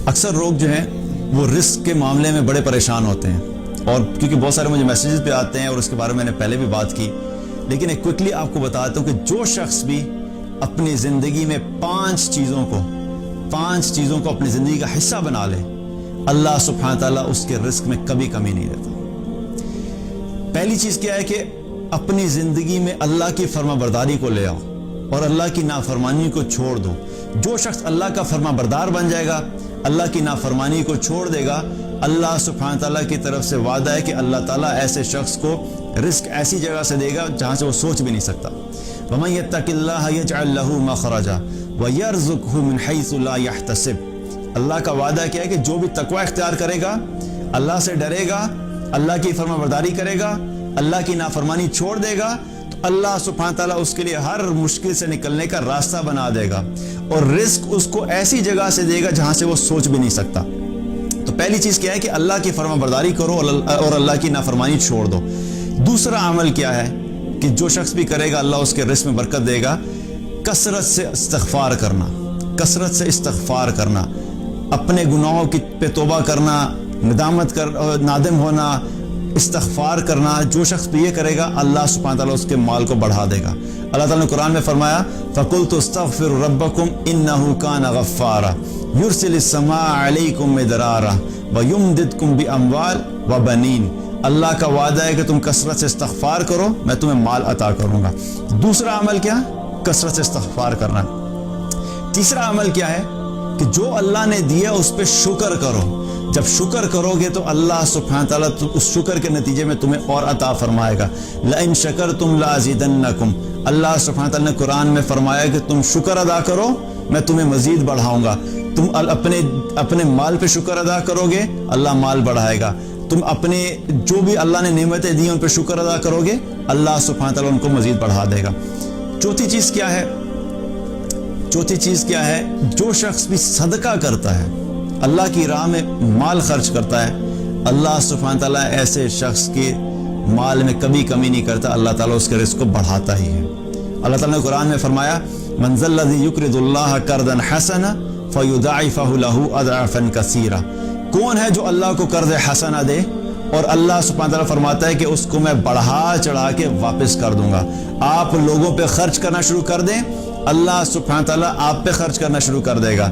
اکثر لوگ جو ہیں وہ رزق کے معاملے میں بڑے پریشان ہوتے ہیں، اور کیونکہ بہت سارے مجھے میسیجز پہ آتے ہیں اور اس کے بارے میں نے پہلے بھی بات کی، لیکن ایک کوئکلی آپ کو بتاتا ہوں کہ جو شخص بھی اپنی زندگی میں پانچ چیزوں کو اپنی زندگی کا حصہ بنا لے، اللہ سبحانہ تعالیٰ اس کے رزق میں کبھی کمی نہیں دیتا۔ پہلی چیز کیا ہے کہ اپنی زندگی میں اللہ کی فرما برداری کو لے آؤ اور اللہ کی نافرمانی کو چھوڑ دو۔ جو شخص اللہ کا فرما بردار بن جائے گا، اللہ کی نافرمانی کو چھوڑ دے گا، اللہ سبحانہ تعالیٰ کی طرف سے وعدہ ہے کہ اللہ تعالیٰ ایسے شخص کو رزق ایسی جگہ سے دے گا جہاں سے وہ سوچ بھی نہیں سکتا۔ وَمَن يَتَّقِ اللَّهَ يَجْعَل لَّهُ مَخْرَجًا وَيَرْزُقْهُ مِنْ حَيْثُ لَا يَحْتَسِبُ۔ اللہ کا وعدہ کیا ہے کہ جو بھی تقوی اختیار کرے گا، اللہ سے ڈرے گا، اللہ کی فرما برداری کرے گا، اللہ کی نافرمانی چھوڑ دے گا، تو اللہ سبحانہ تعالیٰ اس کے لیے ہر مشکل سے نکلنے کا راستہ بنا دے گا، اور رزق اس کو ایسی جگہ سے دے گا جہاں سے وہ سوچ بھی نہیں سکتا۔ تو پہلی چیز کیا ہے کہ اللہ کی فرما برداری کرو اور اللہ کی نافرمانی چھوڑ دو۔ دوسرا عمل کیا ہے کہ جو شخص بھی کرے گا اللہ اس کے رزق میں برکت دے گا، کثرت سے استغفار کرنا، اپنے گناہوں پہ توبہ کرنا، نادم ہونا، استغفار کرنا۔ جو شخص بھی یہ کرے گا اللہ سبحانہ تعالیٰ اس کے مال کو بڑھا دے گا۔ اللہ تعالیٰ نے قرآن میں فرمایا فَقُلْتُ اسْتَغْفِرُوا رَبَّكُمْ إِنَّهُ كَانَ غَفَّارًا يُرْسِلِ السَّمَاءَ عَلَيْكُمْ مِدْرَارًا وَيُمْدِدْكُمْ بِأَمْوَالٍ وَبَنِينَ۔ اللہ کا وعدہ ہے کہ تم کثرت سے استغفار کرو، میں تمہیں مال عطا کروں گا۔ دوسرا عمل کیا؟ کثرت سے استغفار کرنا۔ تیسرا عمل کیا ہے کہ جو اللہ نے دیا اس پہ شکر کرو۔ جب شکر کرو گے تو اللہ سبحانہ تعالیٰ اس شکر کے نتیجے میں تمہیں اور عطا فرمائے گا۔ لَإِن شَكَرْتُمْ لَأَزِيدَنَّكُمْ۔ اللہ سبحانہ تعالیٰ نے قرآن میں فرمایا کہ تم شکر ادا کرو میں تمہیں مزید بڑھاؤں گا۔ تم اپنے مال پہ شکر ادا کرو گے اللہ مال بڑھائے گا۔ تم اپنے جو بھی اللہ نے نعمتیں دی ان پہ شکر ادا کرو گے اللہ سبحانہ تعالیٰ ان کو مزید بڑھا دے گا۔ چوتھی چیز کیا ہے؟ جو شخص بھی صدقہ کرتا ہے، اللہ کی راہ میں مال خرچ کرتا ہے، اللہ سبحانہ تعالیٰ ایسے شخص کے مال میں کبھی کمی نہیں کرتا، اللہ تعالیٰ اس کے رزق کو بڑھاتا ہی ہے۔ اللہ تعالیٰ نے قرآن میں فرمایا مَنْ ذَا الَّذِي يُقْرِضُ اللَّهَ قَرْضًا حَسَنًا فَيُضَاعِفَهُ لَهُ أَضْعَافًا كَثِيرًا۔ کون ہے جو اللہ کو قرض حسنہ دے اور اللہ سبحانہ تعالیٰ فرماتا ہے کہ اس کو میں بڑھا چڑھا کے واپس کر دوں گا۔ آپ لوگوں پہ خرچ کرنا شروع کر دیں، اللہ سبحانہ تعالیٰ آپ پہ خرچ کرنا شروع کر دے گا۔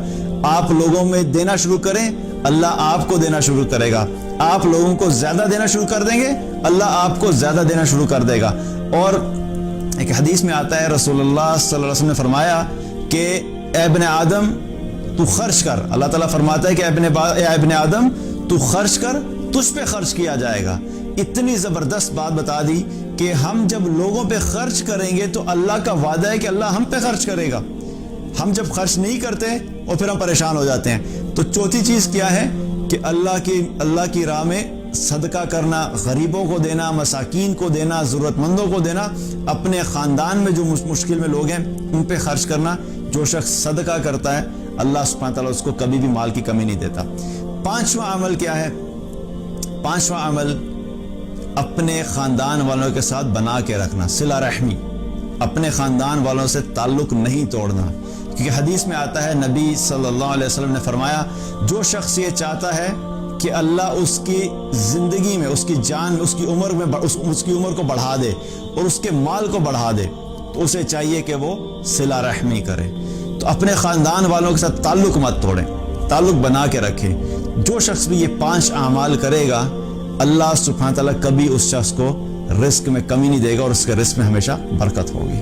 آپ لوگوں میں دینا شروع کریں، اللہ آپ کو دینا شروع کرے گا۔ آپ لوگوں کو زیادہ دینا شروع کر دیں گے، اللہ آپ کو زیادہ دینا شروع کر دے گا۔ اور ایک حدیث میں آتا ہے رسول اللہ صلی اللہ علیہ وسلم نے فرمایا کہ اے ابن آدم تو خرچ کر۔ اللہ تعالیٰ فرماتا ہے کہ اے ابن آدم تو خرچ کر، تجھ پہ خرچ کیا جائے گا۔ اتنی زبردست بات بتا دی کہ ہم جب لوگوں پہ خرچ کریں گے تو اللہ کا وعدہ ہے کہ اللہ ہم پہ خرچ کرے گا۔ ہم جب خرچ نہیں کرتے اور پھر ہم پریشان ہو جاتے ہیں۔ تو چوتھی چیز کیا ہے کہ اللہ کی راہ میں صدقہ کرنا، غریبوں کو دینا، مساکین کو دینا، ضرورت مندوں کو دینا، اپنے خاندان میں جو مشکل میں لوگ ہیں ان پہ خرچ کرنا۔ جو شخص صدقہ کرتا ہے اللہ سبحانہ تعالیٰ اس کو کبھی بھی مال کی کمی نہیں دیتا۔ پانچواں عمل کیا ہے؟ پانچواں عمل اپنے خاندان والوں کے ساتھ بنا کے رکھنا، صلہ رحمی، اپنے خاندان والوں سے تعلق نہیں توڑنا، کیونکہ حدیث میں آتا ہے نبی صلی اللہ علیہ وسلم نے فرمایا جو شخص یہ چاہتا ہے کہ اللہ اس کی زندگی میں، اس کی جان میں، اس کی عمر کو بڑھا دے اور اس کے مال کو بڑھا دے، تو اسے چاہیے کہ وہ صلہ رحمی کرے۔ تو اپنے خاندان والوں کے ساتھ تعلق مت توڑیں، تعلق بنا کے رکھیں۔ جو شخص بھی یہ 5 اعمال کرے گا اللہ سبحانہ تعالیٰ کبھی اس شخص کو رزق میں کمی نہیں دے گا اور اس کے رزق میں ہمیشہ برکت ہوگی۔